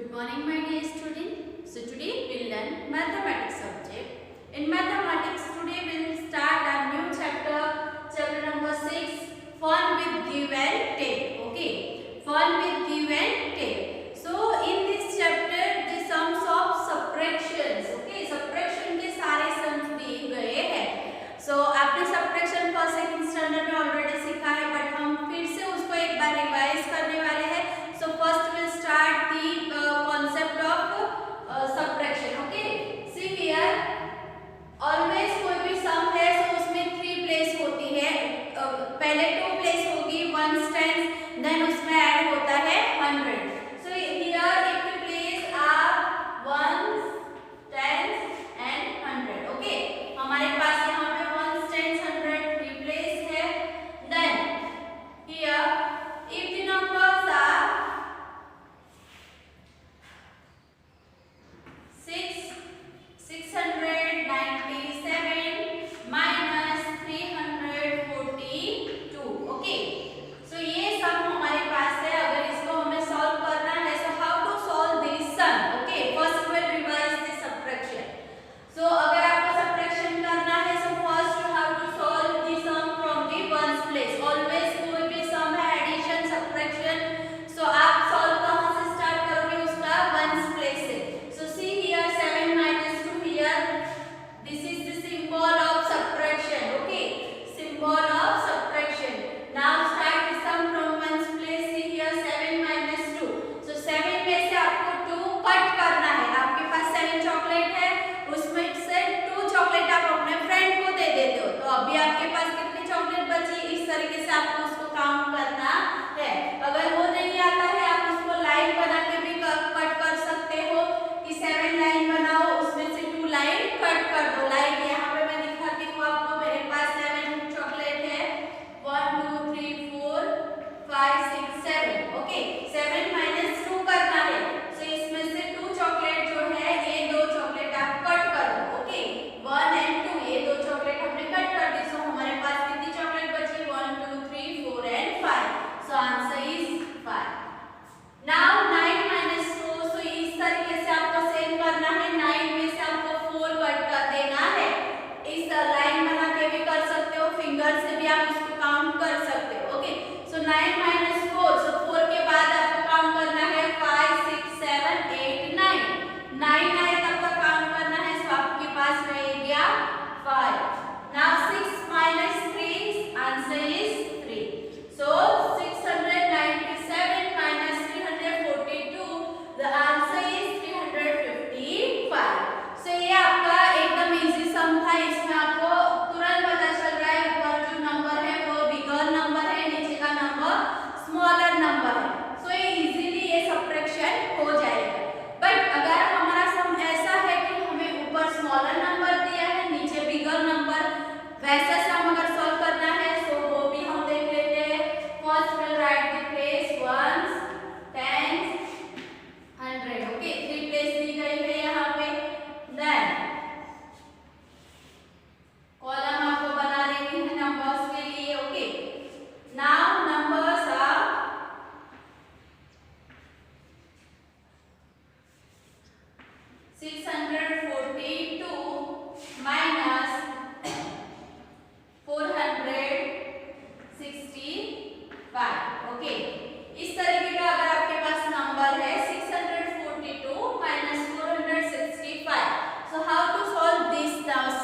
Good morning, my dear student. So today we'll learn mathematics subject. In mathematics, today we'll start a new chapter, chapter number 6, fun with give and take. Okay, fun with give and take. So in this chapter, the sums of subtractions. Okay, subtraction के सारे sums दिए गए हैं. So आपने subtraction first second standard में already सीखा है, but हम फिर से उसको एक बार रिवाइज करने वाले हैं. So first we'll start the concept of subtraction. Okay, see here, always कोई भी sum है तो उसमें 3 प्लेस होती है. पहले 2 प्लेस होगी, 1s tens, then उसमें ऐड होता है 100. So here if you place are 1s, 10s and 100. Okay, हमारे पास यहाँ पे 1s, 10s, 100 3 प्लेस है. Then here if the numbers are 697 minus 342. Okay, so ये सम हमारे पास है. अगर इसको हमें सॉल्व करना है, so how to solve this sum. Okay, first will revise the subtraction. So अगर आपको सब्ट्रैक्शन करना है, so first you have to solve the sum from the ones place. Always कोई भी सम है, एडिशन, सब्ट्रैक्शन, सो आप सॉल्व कहां से स्टार्ट करोगे? उसका वंस प्लेस से. सो see here 7 minus 2 here. This is the symbol of subtraction. Okay, symbol of subtraction. Now start the sum from ones place. See here 7 minus 2. So 7 में से आपको 2 cut करना है. आपके पास 7 चॉकलेट है, उसमें से 2 चॉकलेट आप अपने फ्रेंड को दे देते हो. तो अभी आपके पास कितनी चॉकलेट बची? इस तरीके से आपको उसको काउंट करना है. अगर वो नहीं आता है, आप उसको लाइन बना के भी कट कर सकते हो कि 7 लाइन बनाओ, उसमें से 2 लाइन कट कर दो. लाइक यहाँ पे मैं दिखाती हूँ आपको. मेरे पास 7 चॉकलेट है, 1 2 3 4 5 6 7. ओके, 7 minus 2 करना है. सो इसमें से 2 चॉकलेट जो है, ये 2 चॉकलेट आप कट कर दो. ओके, 1 and 2, ये 2 चॉकलेट हमने कट कर दी. सो हमारे पास कितनी चॉकलेट बची? 1 2 3 4 and 5. So answer is 5. Now 9 minus 4. सो इस तरीके से आपको सेम करना है. 9 में से आपको 4 कट कर देना है. इस लाइन बना के भी कर सकते हो, फिंगर से भी आप उसको काउंट कर सकते हो. ओके, सो 9 minus 4. सो 4 के बाद आपको काउंट करना है 5 6 7 8 9. 9 आए तब तक काउंट करना है. सो आपके पास रह गया 5. Now 6 minus 3, answer is 3. So 697 minus 342, the answer is 355. सो ये आपका एकदम इजी सम था. इसमें आपको तुरंत पता चल रहा है ऊपर जो नंबर है वो बिगर नंबर है, नीचे का नंबर स्मॉलर नंबर है. सो ये इजीली ये सब्ट्रैक्शन हो जाएगा. बट अगर हमारा सम ऐसा है कि हमें ऊपर स्मॉलर नंबर दिया है, नीचे बिगर नंबर, वैसा सम अगर सॉल्व करना है, सो वो भी हम देख लेते हैं. First will write the place 1s, 10s, 100. Okay, 3 place दी गई है यहाँ पे. देन कॉलम आपको बना लेनी है नंबर्स के लिए. Okay, now numbers are 642 minus 465. Okay, इस तरीके का अगर आपके पास नंबर है 642 minus 465. So how to solve this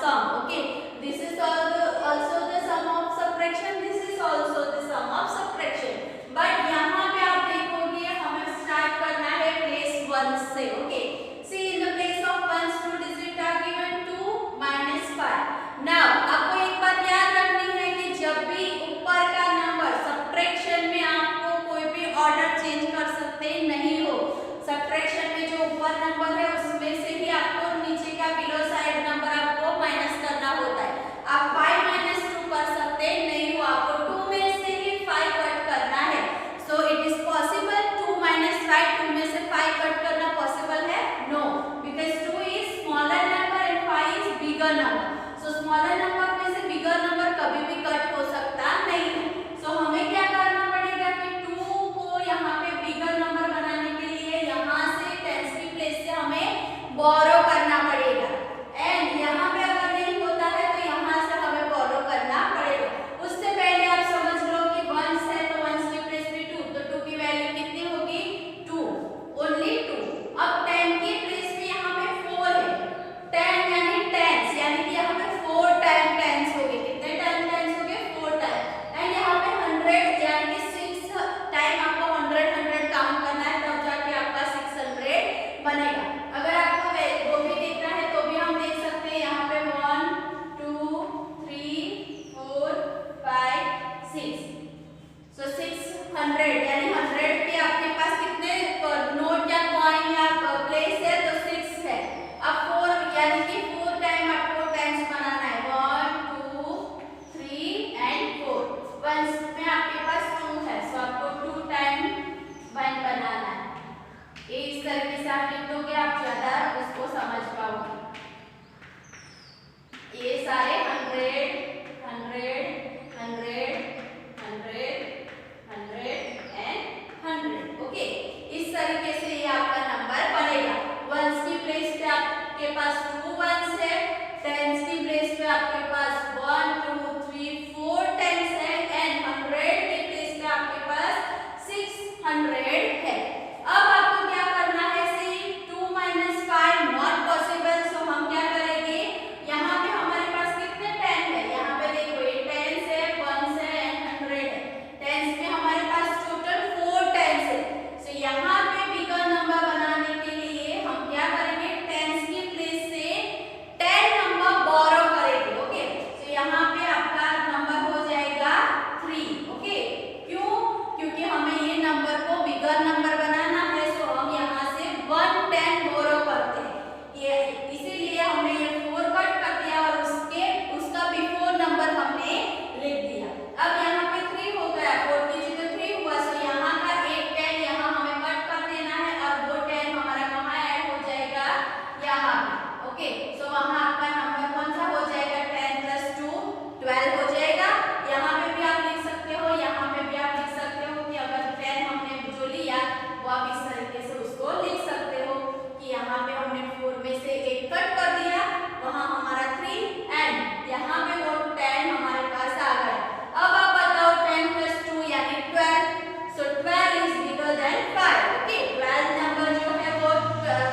sum? Okay, this is also the sum of subtraction. This is also the sum of subtraction. But यहाँ पे आप देखोगे हमें स्टार्ट करना है प्लेस 1 से. Okay, see in the place of 1s 2 digit are given 2 minus 5. Now आपको एक बात याद रखनी है कि जब भी ऊपर का नंबर सब्ट्रैक्शन में आपको कोई भी ऑर्डर चेंज कर सकते नहीं हो. सब्ट्रैक्शन में जो ऊपर नंबर है उसमें से ही आपको नीचे का बिलो साइड नंबर आपको माइनस करना होता है. आप 5 minus 2 कर सकते नहीं हो, आपको 2 में से ही 5 कट करना है. So it is possible 2 minus 5, 2 में से 5 कट करना पॉसिबल है? No, because 2 is smaller number and 5 is bigger number. So smaller number में से बिगर नंबर कभी भी कट हो सकता नहीं है. सो हमें क्या करना पड़ेगा कि 2 को यहाँ पे बिगर नंबर बनाने के लिए यहाँ से 10 यानी कि 4 टाइम आपको टेंस बनाना है, 1 2 3 एंड 4। वंस में आपके पास 2 है, सो आपको 2 टाइम 1 बनाना है। ये इस तरीके से आप लिख दोगे, आप ज्यादा उसको समझ पाओगे। ये सारे 100 100 100 100 100 एंड 100। ओके, इस तरीके से ये आपका नंबर बनेगा। वंस की प्लेस पे आपके पास 2 वंस है, टेंस की प्लेस पे आपके पास 1 2 3 4 टेंस है, एंड 100 की प्लेस पे आपके पास 600 है। अब आपको क्या करना है, सी 2 - 5 नॉट पॉसिबल, सो हम क्या करेंगे, यहाँ पे हमारे पास कितने 10 है, यहाँ पे देखो ये 10 है, 1 है एंड 100 है। टेंस में हमारे पास टोटल 4 टेंस है, सो यहाँ पे बिगर नंबर बनाने के लिए हम क्या करेंगे, टेंस की प्लेस से 10 नंबर बोरो करेंगे। ओके, सो यहाँ पे आपका नंबर हो जाएगा 3। ओके, क्यों, क्योंकि हमें ये नंबर को बिगर नंबर बनाना है, सो हम यहाँ से 110 बोरो करते हैं। ये इसीलिए हमने ये 4 कट कर दिया और उसका बिफोर नंबर हमने लिख दिया। अब यहाँ पे 3 हो गया, 4 की जगह 3 हुआ, सो यहाँ का एक 10 यहाँ हमें कट कर देना है और वो 10 हमारा कहाँ ऐड हो जाएगा, यहाँ पे। ओके, सो वहाँ आपका नंबर कौन सा हो जाएगा, 10 + 2 12 हो जाएगा। यहाँ पे भी आप लिख सकते हो, यहाँ पे भी आप लिख सकते हो कि अगर 10 हमने जो लिया वो आप इस तरीके से उसको लिख सकते हो कि यहाँ पे हमने 4 में से एक कट कर दिया, वहाँ हमारा 3 एंड यहाँ पे वो 10 हमारे पास आ गया। अब आप बताओ 10 + 2 यानी 12, सो 12 is bigger than 5। Okay, 12 number जो है वो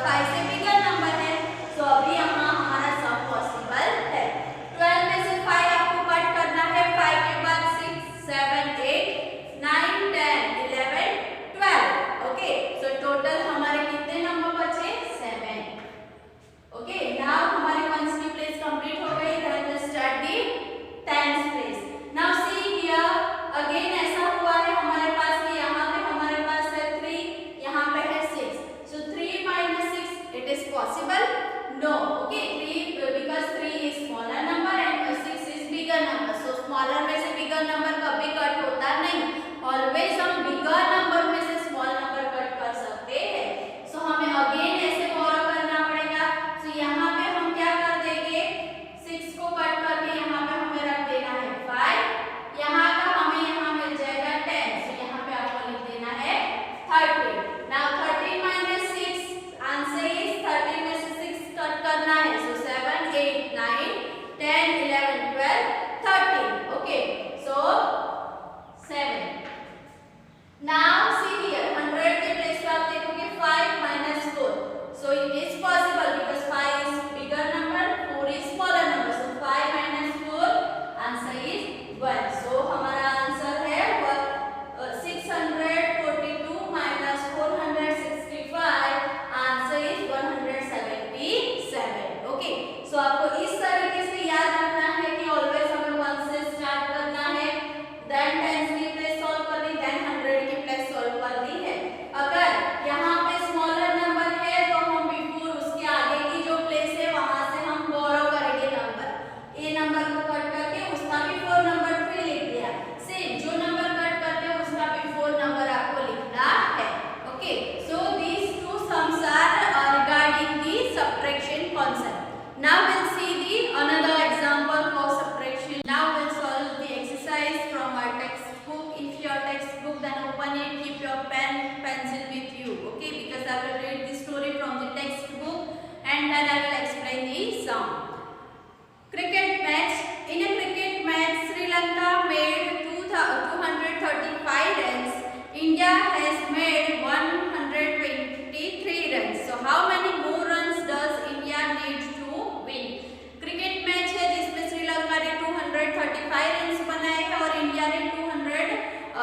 5 से बिगर नंबर है, सो अभी यहाँ हमारा सम पॉसिबल है। 12 में से 5 आपको कट करना है, 5 के बाद 6 7 8 9 10 11 12। ओके, सो टोटल हमारे कितने नंबर बचे, 7। ओके, नाउ हमारी वंस की प्लेस कंप्लीट हो गई, then we start the tens place. Now see here again ऐसा हुआ है हमारे पास कि यहाँ पे हमारे पास है 3, यहाँ पे है 6, so 3 - 6 it is possible, no. Okay, 3 because 3 is smaller number and 6 is bigger number, so smaller में से बिगर नंबर कभी कट होता नहीं, ऑलवेज हम बिगर नंबर में से स्मॉल नंबर कट कर सकते हैं। सो हमें अगेन ऐसे बोरो करना पड़ेगा, सो यहाँ पे हम क्या कर देंगे, 6 को कट करके यहाँ पे हमें रख देना है 5, यहाँ का हमें यहाँ मिल जाएगा 10, सो यहाँ पे आपको लिख देना है 30। नाउ 30 - 6 आंसर इज 30 में से 6 कट करना है, सो 7 8 9 10 11 12 13। Okay, so 7। Now see here 100 के प्लेस पे आप देखोगे 5 - 4, so it is possible because 5 is bigger number, 4 is smaller number, so 5 - 4 answer is 1। सो हमारा आंसर है 642 - 465, आंसर इज 177। ओके, सो आपको इस तरीके से याद रखना है कि ऑलवेज हमें 1 से स्टार्ट करना है, देन 10 की प्लेस सॉल्व करनी, देन 100 की प्लेस सॉल्व करनी है। अगर यहाँ पे स्मॉलर नंबर है तो हम बिफोर उसके आगे की जो प्लेस है वहां से हम बोरो करेंगे नंबर, ए नंबर को कट करके उसका बिफोर नंबर 3 लिख दिया, सेम जो नंबर कट करते हैं उसका बिफोर नंबर आपको लिखना है। Okay, so these two sums are regarding the subtraction concept. Now we'll see the another example for subtraction. Now we'll solve the exercise from our textbook. If your textbook, then open it, keep your pen pencil with you, okay, because I will read the story from the textbook and then I will explain the sum. Cricket match. In a cricket match, Sri Lanka made 235 runs. India has made 123 runs. So how many more runs does India need to win? Cricket match है जिसमें श्रीलंका ने 235 run बनाए हैं और India ने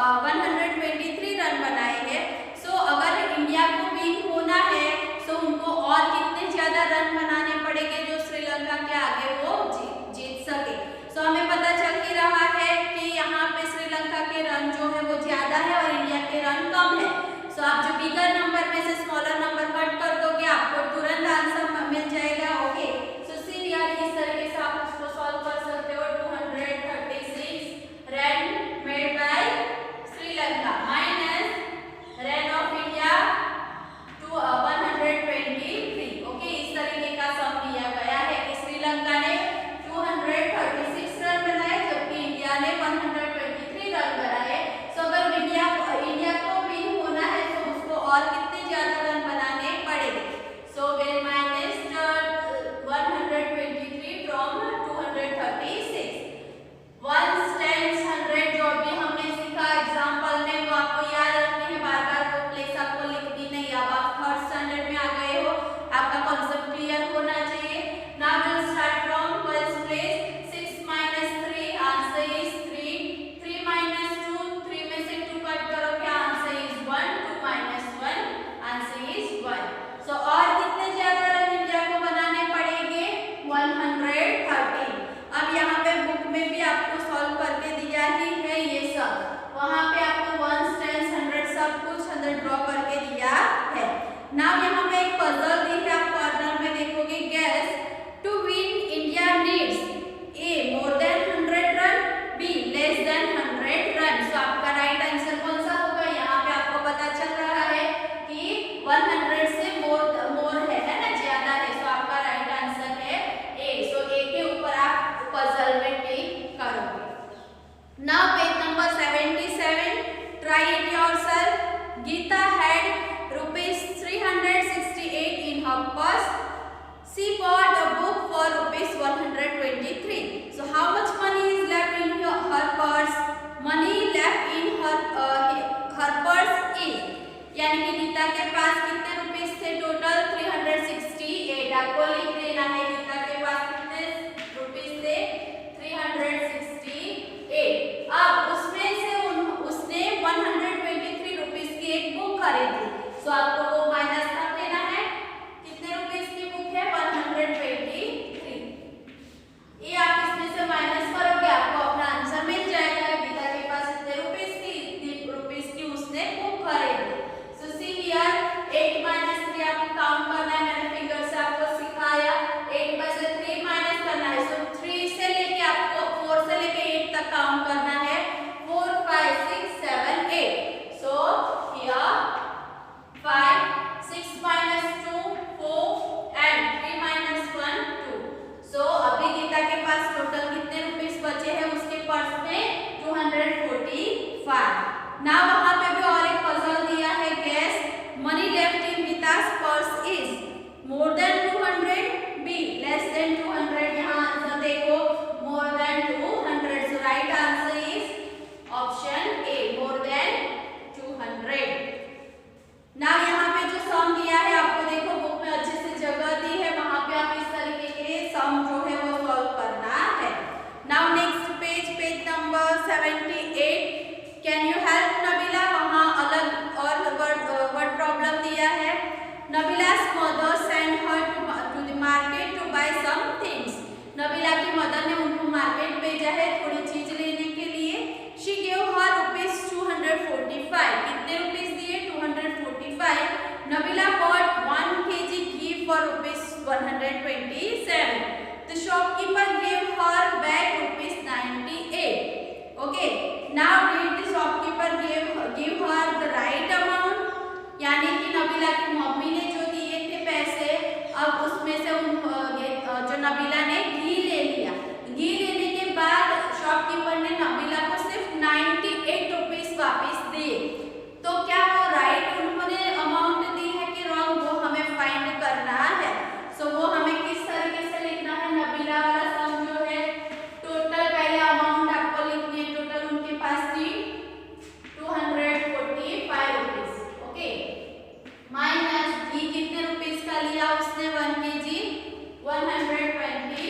123 run बनाए हैं। सो अगर इंडिया को विन होना है तो उनको और कितने ज्यादा रन बनाने पड़ेंगे जो श्रीलंका के आगे वो जीत सके। सो हमें पता चल ही रहा है कि यहाँ पे श्रीलंका के रन जो है वो ज्यादा है और इंडिया के रन कम है। सो आप जो बिगर नंबर में से स्मॉलर नंबर कट कर दोगे आपको तुरंत आंसर मिल जाएगा। ओके, नबीला ने घी ले लिया। घी लेने के बाद शॉपकीपर ने नबीला को सिर्फ 98 रुपीस वापस दिए। तो क्या वो राइट उन्होंने अमाउंट दी है कि रॉन्ग, वो हमें फाइंड करना है। सो वो हमें किस तरीके से लिखना है, नबीला वाला सम जो है टोटल पहले अमाउंट आपको लिखनी है, टोटल उनके पास थी 245 रुपीस, ओके, माइनस घी कितने रुपीस का लिया उसने 1 kg 120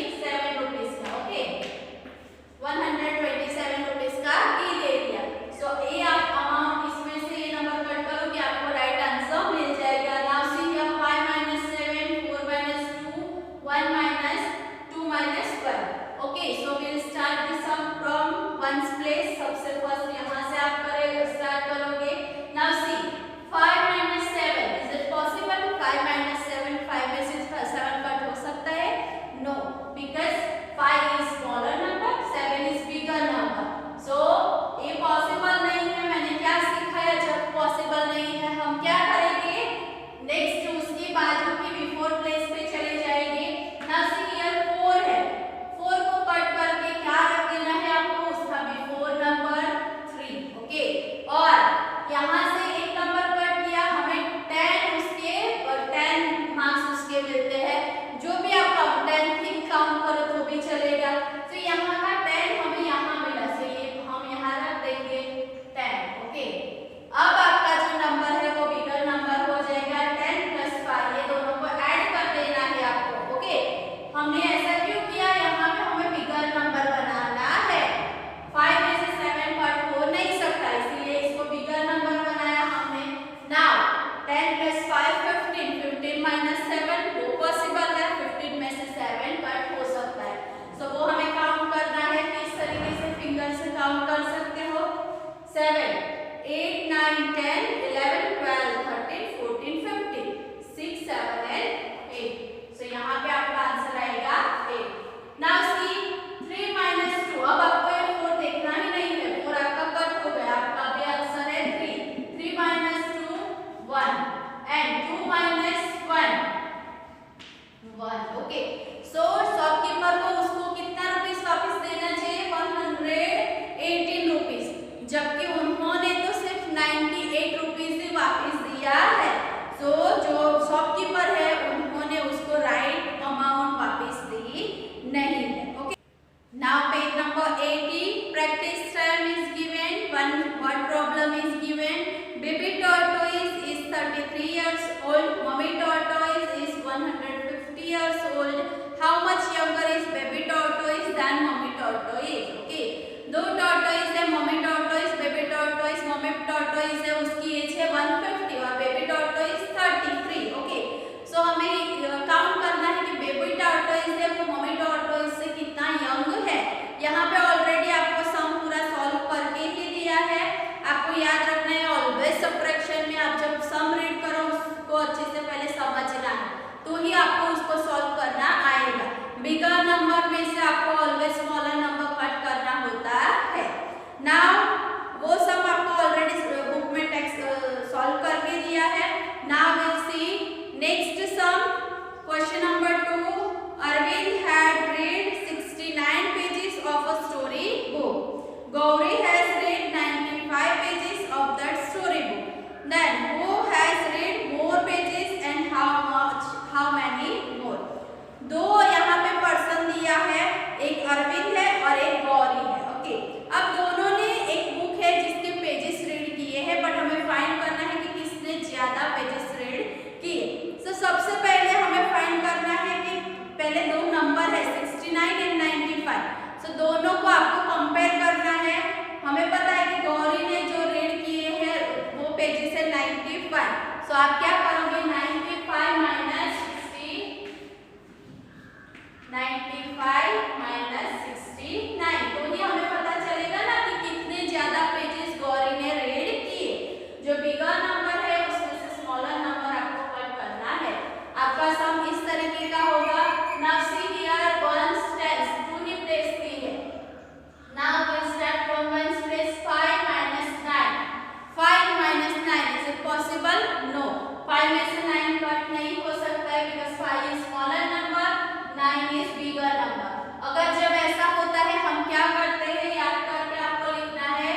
बिगर नंबर। अगर जब ऐसा होता है हम क्या करते हैं, याद करके आपको लिखना है,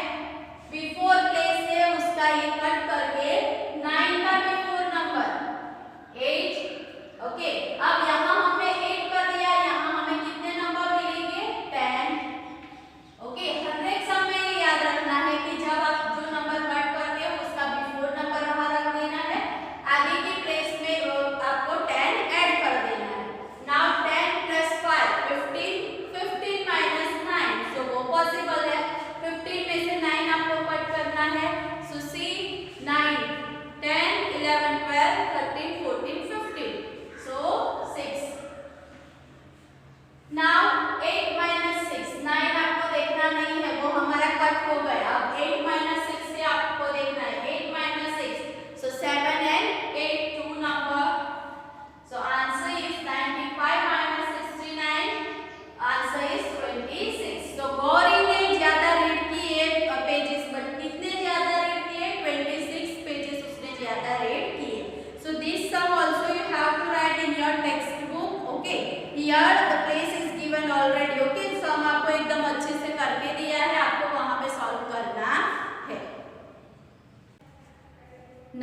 बिफोर प्लेस से उसका ये कट करके 9 का बिफोर नंबर 8। ओके, अब यहाँ हमने 8 कर दिया, यहाँ हमें कितने नंबर मिलेंगे 10। ओके, हर एक सम में ये याद रखना है कि जब आप जो नंबर कट करते हो उसका बिफोर नंबर वहां रख देना है, आगे की प्लेस में आपको 10 ऐड कर देना है। नाउ 10 प्लस 5 15, 15 माइनस 9, सो वो पॉसिबल है। 15 में से 9 आपको कट करना है, सो सी 9 10 11 12 13 14 15, सो 6। नाउ 8 माइनस 6, 9 आपको देखना नहीं है, वो हमारा कट हो गया। अब 8 माइनस 6 से आपको देखना है, 8 minus 6, so 7 and 8 2 number, so answer is 95 minus 69, answer is 26। so Gauri ने ज्यादा रीड किए पेजेस, बट कितने ज्यादा रीड किए 26 पेजेस उसने ज्यादा रीड किए। so this sum also you have to write in your textbook। okay, here the place is given already। okay, sum आपको एकदम अच्छे से करके दिया है, आपको वहां पे सॉल्व करना है।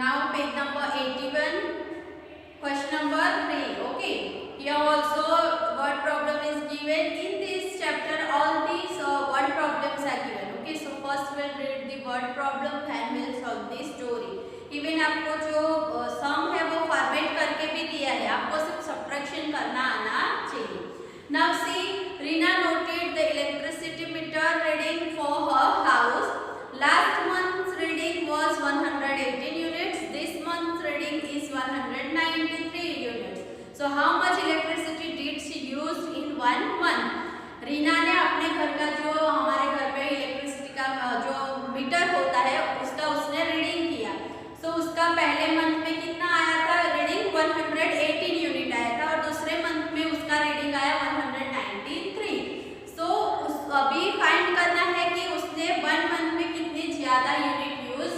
now page number 81, question number 3। okay, here also word problem is given in this chapter, all these word problems are given। okay, so first we'll read the word problem and we'll solve the story। Even आपको जो सम है वो format करके भी दिया है, आपको सिर्फ सब्ट्रैक्शन करना आना चाहिए। now see, Rina noted the electricity meter reading for her house, last month's reading was 118 units, this month's reading is 193 units, so how much electricity did she use in 1 month। Reena ने अपने घर का जो हमारे घर पे इलेक्ट्रिसिटी का जो मीटर होता है उसका उसने रीडिंग किया। सो उसका पहले मंथ में कितना आया था रीडिंग, 118 यूनिट आया था, और दूसरे मंथ में उसका रीडिंग आया 193। सो अभी फाइंड करना है कि उसने 1 मंथ में कितने ज्यादा यूनिट यूज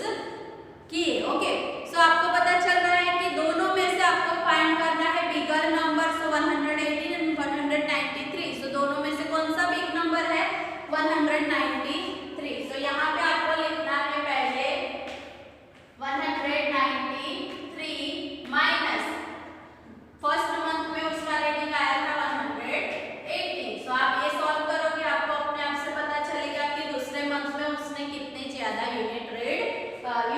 किए। ओके, सो आपको पता चल रहा है कि दोनों में से आपको फाइंड करना है बिगर नंबर, सो 118 एंड 193, सो दोनों में से कौन सा बिग नंबर है 193। सो यहाँ पे आपको लिखना है पहले 193 माइनस फर्स्ट मंथ में उसका रीडिंग आया था 118। सो आप ये सॉल्व करोगे, आपको अपने आप से पता चलेगा कि दूसरे मंथ में उसने कितने ज्यादा यूनिट रीड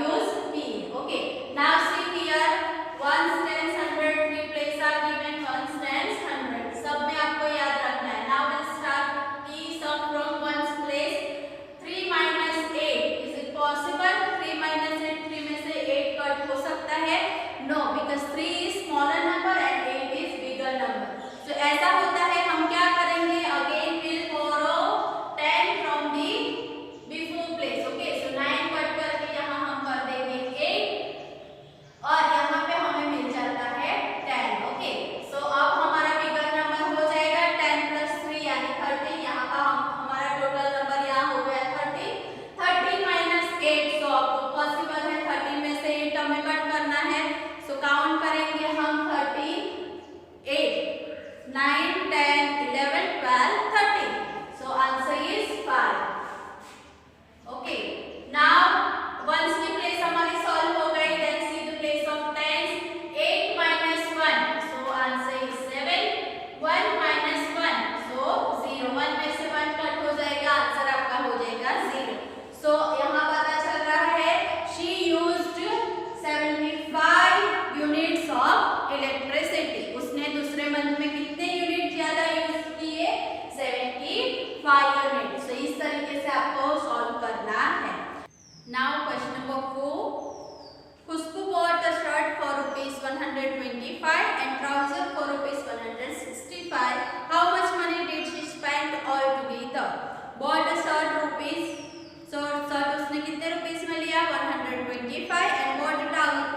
यूज की। Okay, now see here, ones tens 100 three place are given, ones tens 100, सब में आपको याद रखना है। Now we'll start the sum from ones place, 3 minus 8, is it possible 3 minus 8, 3 में से 8 कट हो सकता है, no, because 3 is smaller number and 8 is bigger number। so ऐसा होता है, हम क्या करेंगे, again we'll borrow 10 from the before place। okay, so 9 cut करके यहाँ हम कर देंगे 8 और यहाँ पे हमें मिल जाता है 10। ओके, सो अब हमारा बिगर नंबर हो जाएगा 10 प्लस 3 यानी 30, यहाँ का हमारा टोटल नंबर यहाँ हो गया 30। 30 माइनस 8, सो आपको पॉसिबल है 30 में से 8 हमें कट करना है, सो काउंट करेंगे हम 38, 9 10 11 12 13, so answer is 5। Okay, now ones की प्लेस हमारी सॉल्व हो गई, then see the place of tens, 8 minus 1, so answer is 7, 1 minus 1, so 0, 1 में से 1 कट हो जाएगा, आंसर आपका हो जाएगा 0। सो यहाँ पता चल रहा है she used 75 units of electricity, उसने दूसरे मंथ में कितने यूनिट ज्यादा यूज किए 75 यूनिट। सो इस तरीके से आपको सॉल्व करना है। Now question number 4, Khushbu bought a shirt for rupees 125 and trouser for rupees 165, how much money did she spend altogether। bought a shirt rupees, so shirt उसने कितने रुपीस में लिया 125 and bought a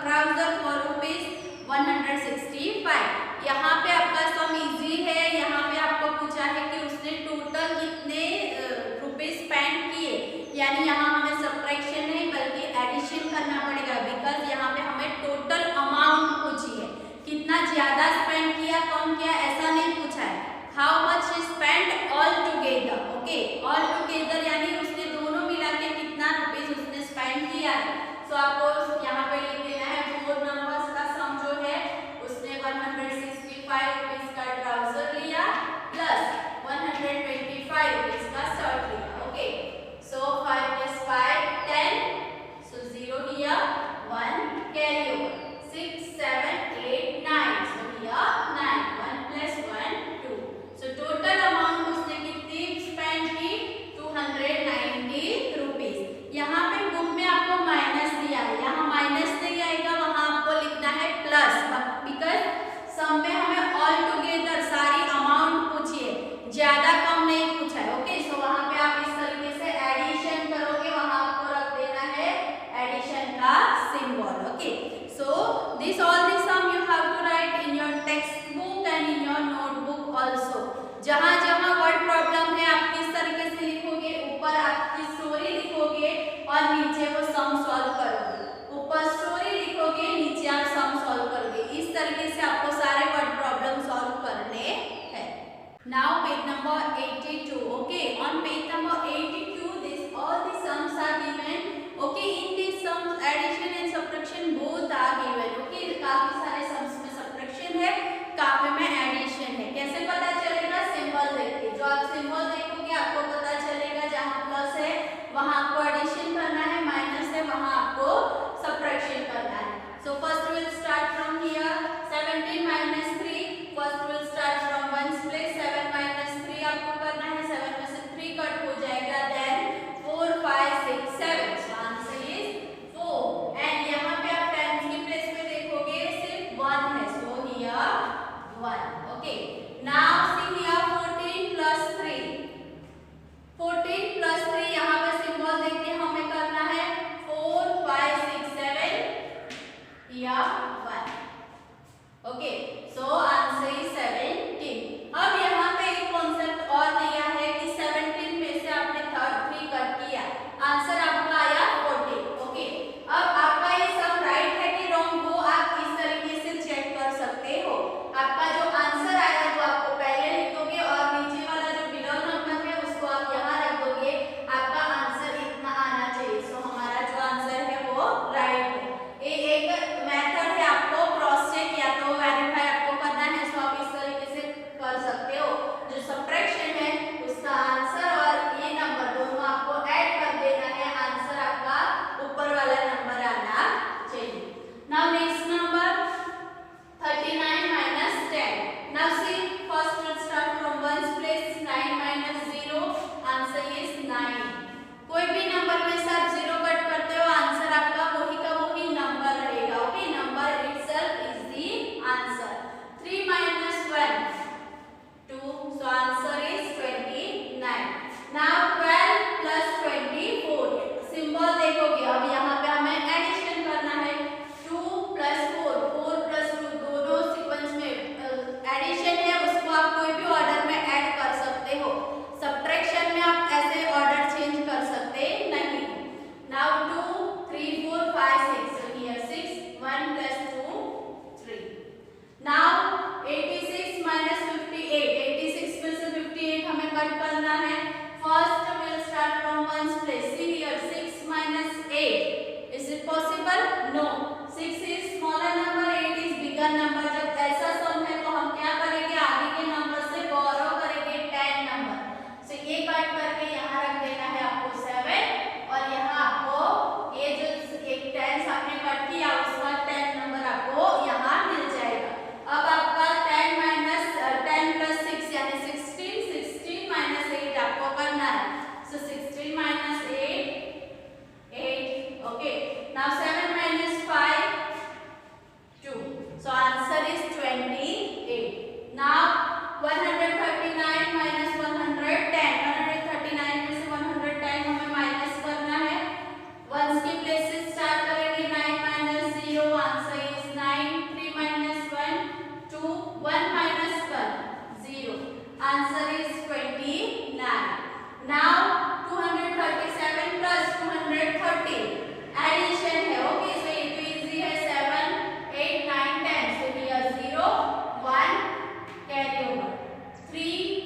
trouser for rupees 165। यहाँ पे आपका सम easy है, यहाँ पे आपको पूछा है कि उसने टोटल कितने रुपीस स्पेंड किए, यानी यहाँ हमें सब्ट्रैक्शन नहीं बल्कि एडिशन करना पड़ेगा, बिकॉज यहाँ पे हमें टोटल अमाउंट पूछी है, कितना ज्यादा स्पेंड किया कम किया ऐसा नहीं पूछा है, how much he spent all together. Okay, all together यानी उसने दोनों मिला के कितना रुपीस उसने स्पेंड किया है. सो आपको यहाँ पे लिख देना है 4 नंबर्स का सम जो है उसने 165 रुपीस का ट्राउजर लिया प्लस 125 रुपीस का शर्ट लिया. Okay, so 5 plus 5 10, so 0 here, 1 carry over, 6 7 8 9, so here 9, 1 plus 1 2. So total amount उसने कितनी स्पेंड की 290 रुपीस. यहाँ पे बुक में आपको माइनस दिया है, यहाँ माइनस नहीं आएगा, वहाँ आपको लिखना है प्लस, बिकॉज सम में हमें ऑल टुगेदर सारी अमाउंट पूछी है, ज्यादा कम नहीं पूछा है. ओके, सो वहाँ पे आप इस तरीके से एडिशन करोगे, वहाँ आपको रख देना है एडिशन का symbol. Okay, so this all this sum you have to write in your textbook and in your notebook also. जहाँ जहाँ वर्ड प्रॉब्लम है आप किस तरीके से लिखोगे, ऊपर आपकी स्टोरी लिखोगे और नीचे वो सम सॉल्व करोगे. ऊपर स्टोरी लिखोगे, नीचे आप सम सॉल्व करोगे. इस तरीके से आपको सारे वर्ड प्रॉब्लम सॉल्व करने हैं. Now page number 82. Okay, on page number 82 this all the sums are given. Okay, in this sums addition and subtraction both are given. Okay, काफी सारे सम्स में सब्ट्रैक्शन है, काफी में एडिशन है. कैसे पता चलेगा? सिंबल देख के. जो आप सिंबल देखोगे आपको पता चलेगा, जहाँ प्लस है वहाँ आपको एडिशन करना है, माइनस है वहाँ आपको सब्ट्रैक्शन करना है. So first will start from here 17 minus 3. First will start from 1's place. 7 minus 3 आपको करना है, 7 में से 3 कट हो जाएगा, then 4 5 6 7. So answer is 4. And यहाँ पे आप 10 की प्लेस पे देखोगे सिर्फ 1 है, so here 1. Okay, now see here 14 plus 3. 14 plus 3 यहाँ पे सिंबल देख के हमें करना है 4 5 6 7 या 1. Okay, so answer is 17. अब यहाँ पे एक कॉन्सेप्ट और दिया है कि 17 में से आपने 3 कट किया, आंसर आपका आया 14. ओके, अब आपका ये सब राइट है कि रॉन्ग वो आप इस तरीके से चेक कर सकते हो. आपका जो आंसर आएगा वो आपको पहले लिख दोगे और नीचे वाला जो बिलो नंबर है उसको आप यहाँ रख दोगे. आपका आंसर इतना आना चाहिए. सो हमारा जो आंसर है वो राइट है. ये एक मेथड है, आपको क्रॉस चेक या तो वेरीफाई आपको करना है, सो आप इस तरीके से कर सकते हो. जो सब्ट्रैक्शन है उसका आंसर और ये नंबर दोनों आपको ऐड कर देना है, आंसर आपका ऊपर वाला नंबर आना चाहिए. Now next number 39 minus 10. Now see, first we'll start from 1's place. 9 minus 0, answer is 9. कोई भी नंबर में से आप 0 कट करते हो, आंसर आपका वही का वही नंबर रहेगा. Okay, number itself is the answer. 3 minus 1 2, so answer is 29. Now 12 plus 24. Symbol देखोगे, अब यहाँ पे हमें एडिशन करना है. 2 plus 4 4 plus 2 दोनों सीक्वेंस में एडिशन है, उसको आप कोई भी ऑर्डर में ऐड कर सकते हो. सब्ट्रैक्शन में आप ऐसे ऑर्डर चेंज कर सकते नहीं. Now 2 3 4 5 6, so here 6 1 plus 2 3. Now 86 minus 58. 86 में से 58 हमें कट करना है. First will start from 1's place. See here 6 minus 8. Is it possible? No. 6 is smaller number, 8 is bigger number. जब ऐसा सम है तो हम क्या करेंगे, आगे के नंबर से बोरो करेंगे 10 नंबर. सो ये कट करके यहाँ रख देना है आपको 7 और यहाँ आपको ये जो एक 10 आपने कट किया उसका 10 नंबर आपको यहाँ मिल जाएगा. अब आपका 10 minus 10 plus 6 यानी 16. 16 minus 8 आपको करना है. सो 16 minus 8 8. Okay, now 7 minus 5 2. So answer is 28. Now 139 minus 110. 139 में से 110 हमें माइनस करना है. 1's की प्लेस से स्टार्ट करेंगे. 9 minus 0, answer is 9. 3 minus 1 2, 1 minus 1 0, answer is 29. Now 237 plus 230 addition है. ओके, सो ये तो इजी है. 7 8 9 10, so here 0 1 carry over. 3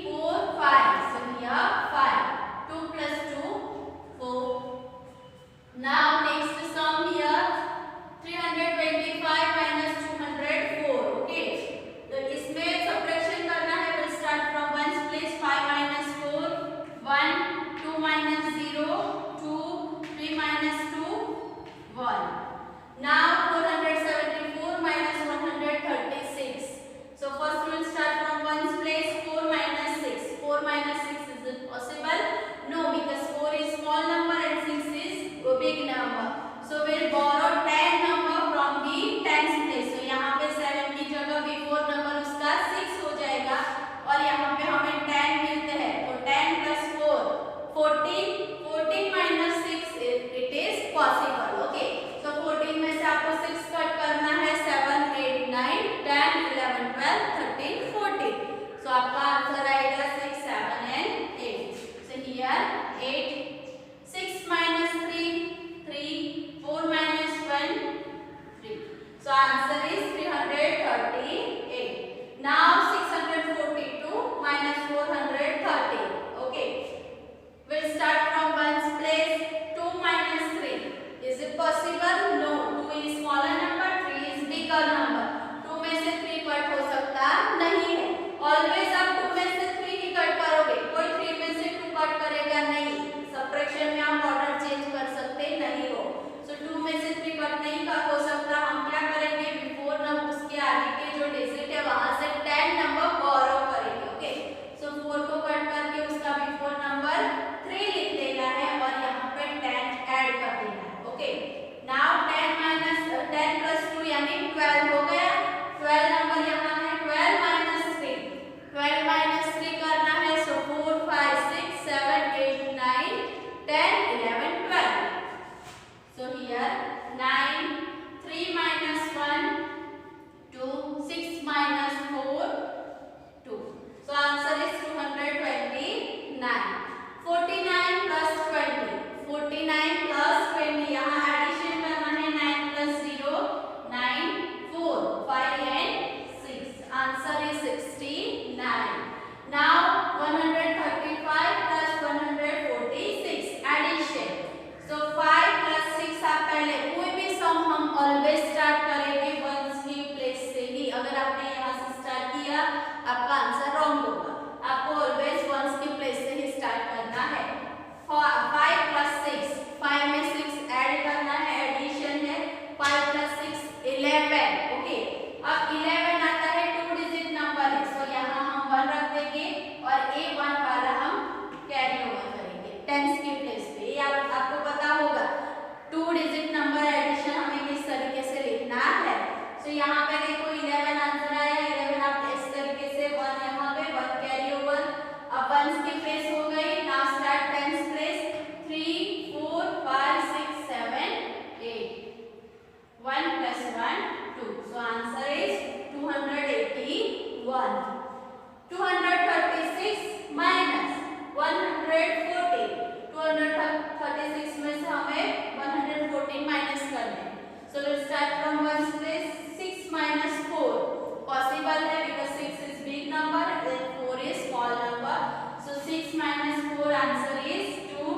minus 4 answer is 2.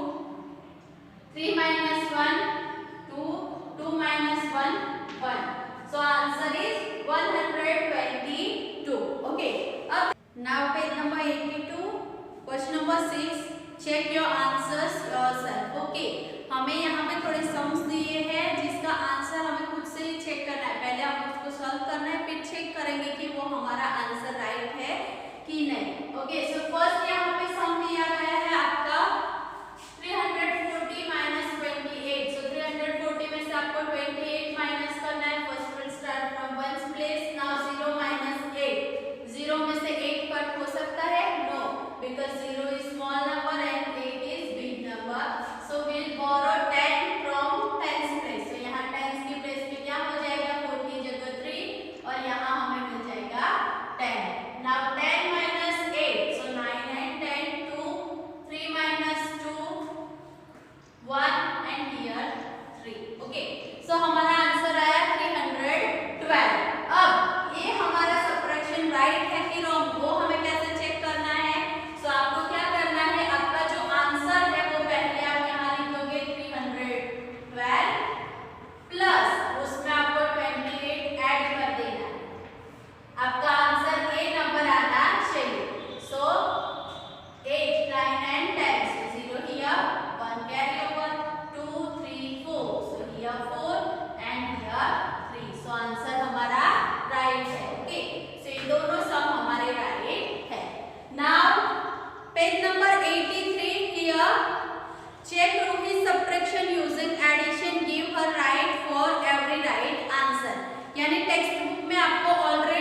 3 minus 1 2. 2 minus 1 1. So answer is 122. Okay. Now page number 82. Question number 6. Check your answers yourself. Okay. हमें यहाँ पे थोड़े sums दिए हैं जिसका आंसर हमें खुद से ही चेक करना है। पहले हमें उसको सॉल्व करना है, फिर चेक करेंगे कि वो हमारा आंसर राइट है कि नहीं। ओके, सो फर्स्ट यहाँ पे सम दिया गया है आपका 340 minus 28. So 340 में से आपको 28 माइनस करना है। First will start from ones place. Now 0 minus 8. 0 में से 8 कट हो सकता है? No, because 0 is small number and 8 is big number. So we'll borrow 10 from tens place. So यहाँ tens की प्लेस पे क्या हो जाएगा? 4 की जगह 3 और यहाँ हमें मिल जाएगा 10. Now 10 minus 8. So 9 and 10 2. 3 minus 2 1 and here 3. Okay. So हमारा आंसर आया 312. अब ये हमारा सबट्रैक्शन राइट है कि रॉन्ग वो हमें कैसे चेक करना है? सो आपको क्या करना है, आपका जो आंसर है वो पहले आप यहाँ लिखोगे 312 प्लस उसमें आपको 28 ऐड कर देना है। आपका आंसर ये नंबर आना चाहिए। सो 8 9 and 10. So 0 here, 1 carry over, 2 3 4. So here 4 and here 3. So answer हमारा राइट है। ओके, सो ये दोनों सम हमारे राइट है। Now page number 83 here. Check Ruhi's subtraction using addition. Give her right for every right answer. यानी text book में आपको already